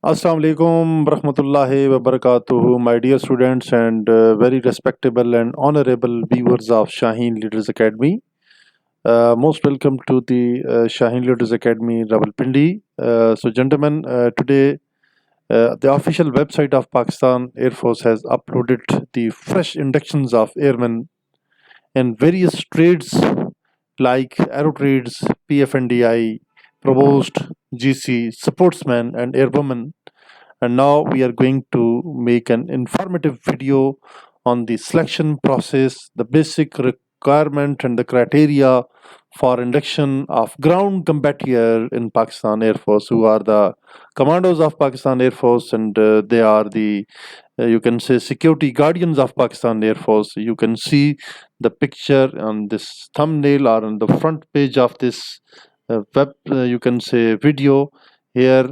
Assalamu alaikum rahmatullahi wa barakatuhu, my dear students and very respectable and honorable viewers of Shaheen Leaders Academy. Most welcome to the Shaheen Leaders Academy, Rawalpindi. Gentlemen, today the official website of Pakistan Air Force has uploaded the fresh inductions of airmen in various trades like aero trades, PFNDI, provost, GC, sportsman, and airwoman. And now we are going to make an informative video on the selection process, the basic requirement and the criteria for induction of ground combateer in Pakistan Air Force, who are the commandos of Pakistan Air Force, and they are the you can say security guardians of Pakistan Air Force. You can see the picture on this thumbnail or on the front page of this web you can say video. Here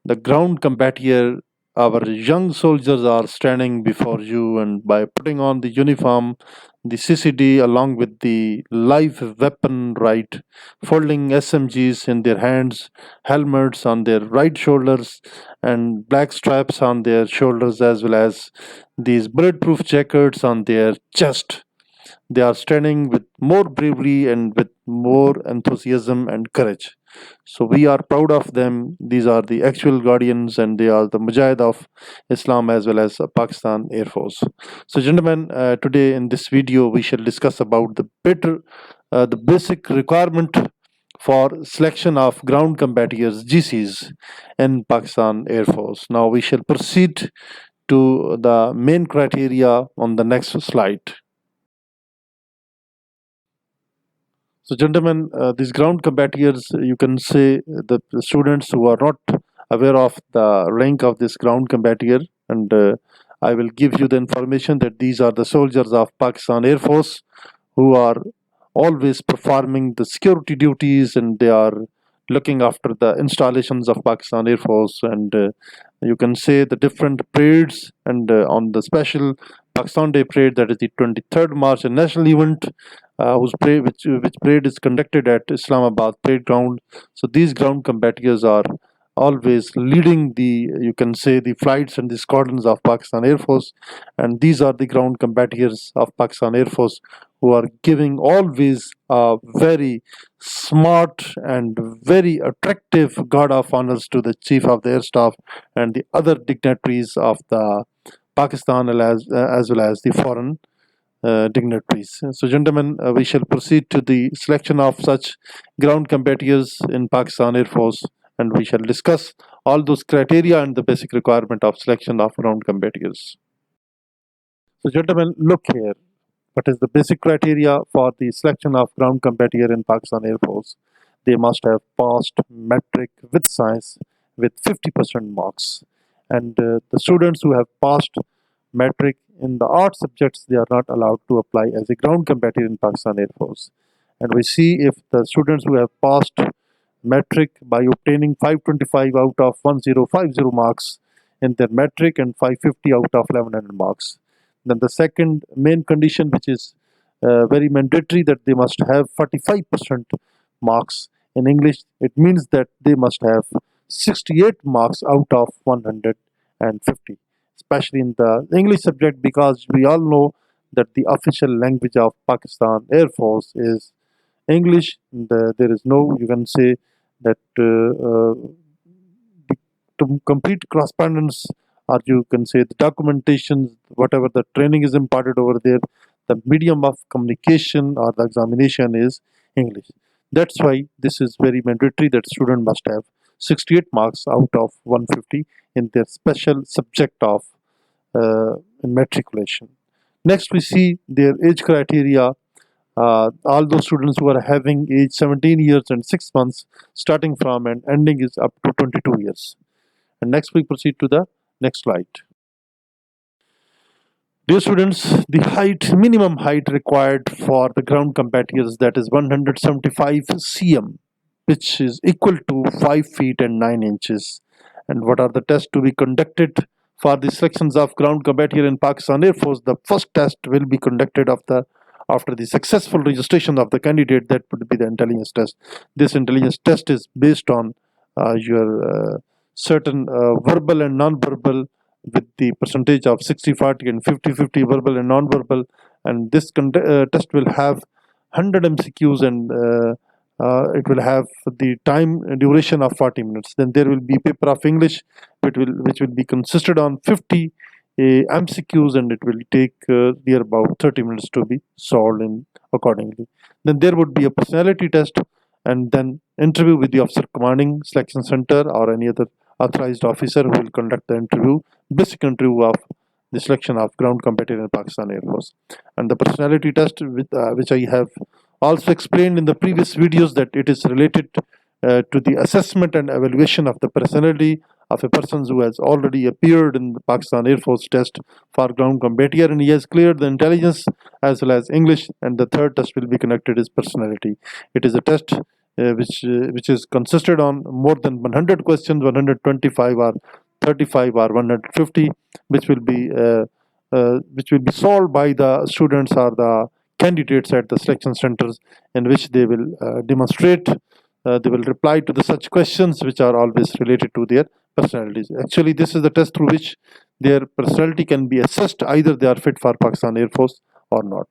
the ground combateer, our young soldiers are standing before you, and by putting on the uniform, the CCD, along with the live weapon, right, folding SMGs in their hands, helmets on their right shoulders, and black straps on their shoulders, as well as these bulletproof jackets on their chest. They are standing with more bravery and with more enthusiasm and courage. So we are proud of them. These are the actual guardians, and they are the Mujahid of Islam as well as Pakistan Air Force. So, gentlemen, today in this video we shall discuss about the basic requirement for selection of ground combatants GCs in Pakistan Air Force. Now we shall proceed to the main criteria on the next slide. So, gentlemen, these ground combatants, you can say the students who are not aware of the rank of this ground combatant, and I will give you the information that these are the soldiers of Pakistan Air Force who are always performing the security duties, and they are looking after the installations of Pakistan Air Force, and you can say the different parades, and on the special Pakistan Day parade, that is the 23rd March, a national event which parade is conducted at Islamabad parade ground. So these ground combatants are always leading the you can say the flights and the squadrons of Pakistan Air Force, and these are the ground combatants of Pakistan Air Force who are giving always a very smart and very attractive guard of honors to the chief of the air staff and the other dignitaries of the Pakistan as well as the foreign dignitaries. So, gentlemen, we shall proceed to the selection of such ground combatants in Pakistan Air Force, and we shall discuss all those criteria and the basic requirement of selection of ground combatants. So, gentlemen, look here. What is the basic criteria for the selection of ground combatant in Pakistan Air Force? They must have passed metric with science with 50% marks, and the students who have passed metric in the art subjects, they are not allowed to apply as a ground combatant in Pakistan Air Force. And we see if the students who have passed metric by obtaining 525 out of 1050 marks in their metric and 550 out of 1100 marks. Then the second main condition, which is very mandatory, that they must have 45% marks in English. It means that they must have 68 marks out of 150, especially in the English subject, because we all know that the official language of Pakistan Air Force is English. There is no, you can say that to complete correspondence, or you can say the documentation, whatever the training is imparted over there, the medium of communication or the examination is English. That's why this is very mandatory that student must have 68 marks out of 150 in their special subject of matriculation. Next, we see their age criteria. All those students who are having age 17 years and 6 months starting from and ending is up to 22 years. And next we proceed to the next slide. Dear students, the minimum height required for the ground combatants, that is 175 cm, which is equal to 5 feet and 9 inches. And what are the tests to be conducted for the selections of ground combatant in Pakistan Air Force? The first test will be conducted after the successful registration of the candidate. That would be the intelligence test. This intelligence test is based on your certain verbal and non-verbal with the percentage of 60-40 and 50-50 verbal and non-verbal. And this test will have 100 MCQs, and it will have the time duration of 40 minutes. Then there will be paper of English, which will be consisted on 50 MCQs, and it will take near about 30 minutes to be solved in accordingly. Then there would be a personality test, and then interview with the officer commanding selection center or any other authorized officer who will conduct the interview, basic interview of the selection of ground combatant in Pakistan Air Force. And the personality test, which I have also explained in the previous videos, that it is related to the assessment and evaluation of the personality of a person who has already appeared in the Pakistan Air Force test for ground combateer, and he has cleared the intelligence as well as English. And the third test will be conducted is personality. It is a test which is consisted on more than 100 questions, 125 or 35 or 150, which will be solved by the students or the candidates at the selection centers, in which they will demonstrate. They will reply to the such questions which are always related to their personalities. Actually, this is the test through which their personality can be assessed, either they are fit for Pakistan Air Force or not.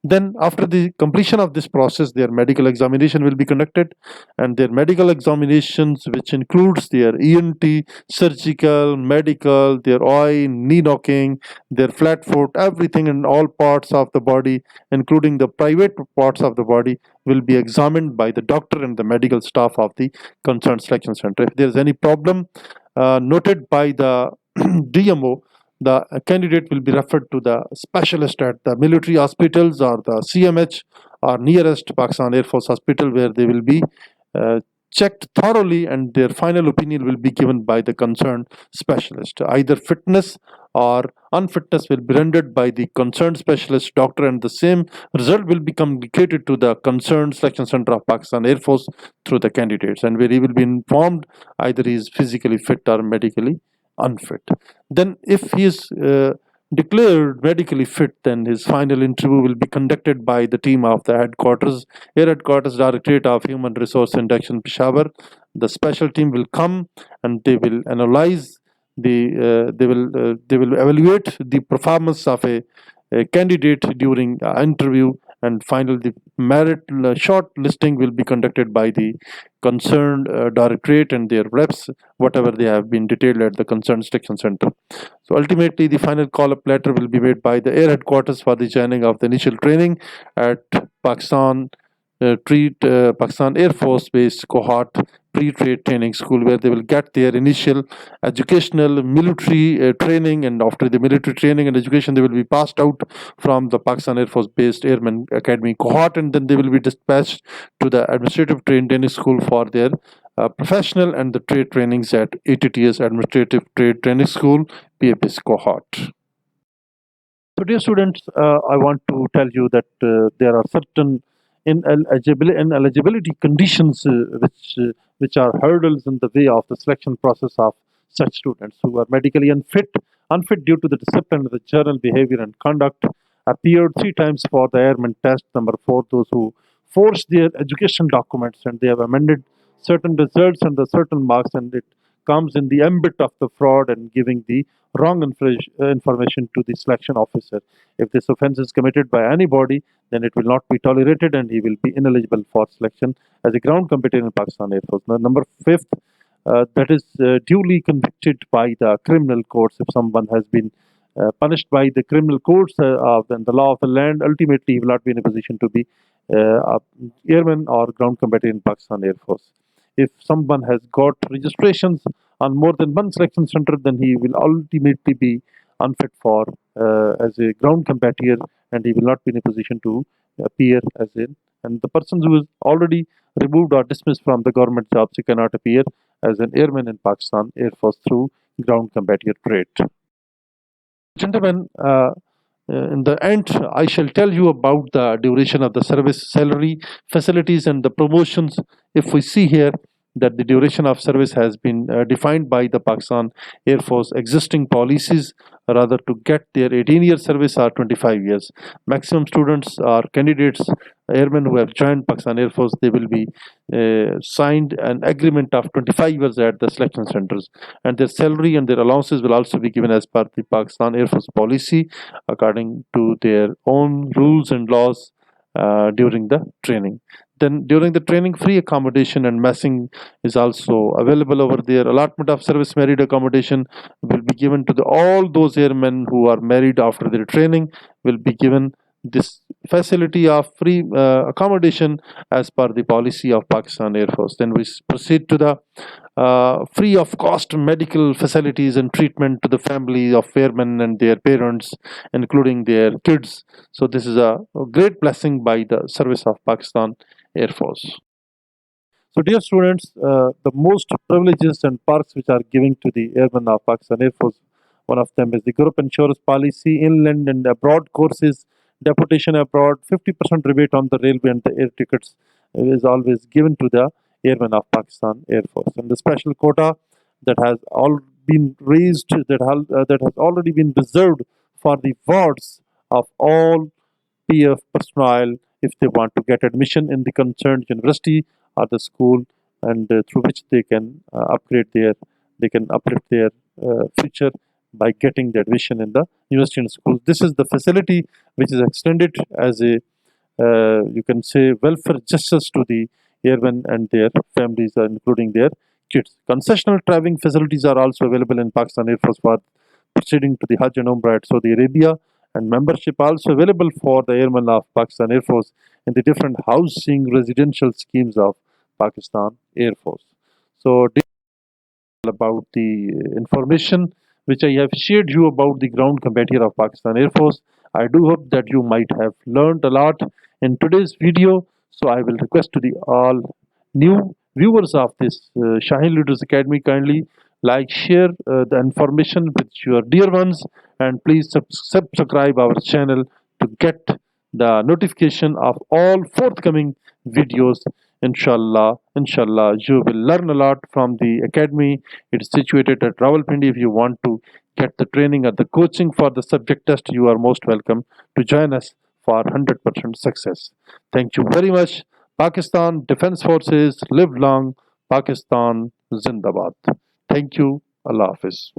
Then after the completion of this process, their medical examination will be conducted, and their medical examinations, which includes their ENT, surgical, medical, their eye, knee knocking, their flat foot, everything in all parts of the body, including the private parts of the body, will be examined by the doctor and the medical staff of the concerned selection center. If there is any problem noted by the DMO, the candidate will be referred to the specialist at the military hospitals or the CMH or nearest Pakistan Air Force hospital, where they will be checked thoroughly, and their final opinion will be given by the concerned specialist. Either fitness or unfitness will be rendered by the concerned specialist doctor, and the same result will be communicated to the concerned selection center of Pakistan Air Force through the candidates, and where he will be informed either he is physically fit or medically unfit. Then if he is declared medically fit, then his final interview will be conducted by the team of the Air Headquarters Directorate of Human Resource Induction, Peshawar. The special team will come, and they will analyze they will evaluate the performance of a candidate during interview, and finally the merit short listing will be conducted by the concerned directorate and their reps, whatever they have been detailed at the concerned selection center. So ultimately the final call-up letter will be made by the Air Headquarters for the joining of the initial training at Pakistan Pakistan Air Force Base Cohort pre-trade training school, where they will get their initial educational military training, and after the military training and education they will be passed out from the Pakistan Air Force based Airmen Academy Cohort, and then they will be dispatched to the administrative training school for their professional and the trade trainings at ATTS Administrative Trade Training School PAPS Cohort. So dear students, I want to tell you that there are certain ineligibility conditions which are hurdles in the way of the selection process of such students who are medically unfit due to the discipline of the general behavior and conduct, appeared 3 times for the airman test. Number 4, those who forged their education documents and they have amended certain results and the certain marks, and it comes in the ambit of the fraud and giving the wrong information to the selection officer. If this offense is committed by anybody, then it will not be tolerated and he will be ineligible for selection as a ground combatant in Pakistan Air Force. Now, number 5, that is duly convicted by the criminal courts. If someone has been punished by the criminal courts and the law of the land, ultimately he will not be in a position to be airman or ground combatant in Pakistan Air Force. If someone has got registrations on more than one selection center, then he will ultimately be unfit for as a ground combateer, and he will not be in a position to appear as in. And the person who is already removed or dismissed from the government jobs, he cannot appear as an airman in Pakistan Air Force through ground combateer trade. Gentlemen, in the end, I shall tell you about the duration of the service, salary, facilities, and the promotions. If we see here, that the duration of service has been defined by the Pakistan Air Force existing policies. Rather, to get their 18-year service are 25 years. Maximum students or candidates, airmen who have joined Pakistan Air Force, they will be signed an agreement of 25 years at the selection centers, and their salary and their allowances will also be given as per the Pakistan Air Force policy according to their own rules and laws during the training. Then during the training, free accommodation and messing is also available over there. Allotment of service married accommodation will be given to all those airmen who are married after their training, will be given this facility of free accommodation as per the policy of Pakistan Air Force. Then we proceed to the free of cost medical facilities and treatment to the family of airmen and their parents, including their kids. So this is a great blessing by the service of Pakistan Air Force. So, dear students, the most privileges and perks which are given to the airmen of Pakistan Air Force, one of them is the group insurance policy, inland and abroad courses, deputation abroad, 50% rebate on the railway and the air tickets is always given to the airmen of Pakistan Air Force. And the special quota that has all been raised, that has already been reserved for the wards of all PF personnel if they want to get admission in the concerned university or the school, and through which they can they can uplift their future by getting the admission in the university and school. This is the facility which is extended as a you can say welfare justice to the airmen and their families, including their kids. Concessional traveling facilities are also available in Pakistan Air Force for proceeding to the Hajj and Umrah at Saudi Arabia, and membership also available for the airmen of Pakistan Air Force in the different housing residential schemes of Pakistan Air Force. So about the information which I have shared you about the ground combateer of Pakistan Air Force. I do hope that you might have learned a lot in today's video. So I will request to the all new viewers of this Shaheen Leaders Academy, kindly like, share the information with your dear ones, and please subscribe our channel to get the notification of all forthcoming videos. Inshallah, you will learn a lot from the academy. It is situated at Rawalpindi. If you want to get the training or the coaching for the subject test, you are most welcome to join us for 100% success. Thank you very much. Pakistan Defense Forces, live long. Pakistan Zindabad. Thank you. Allah Hafiz.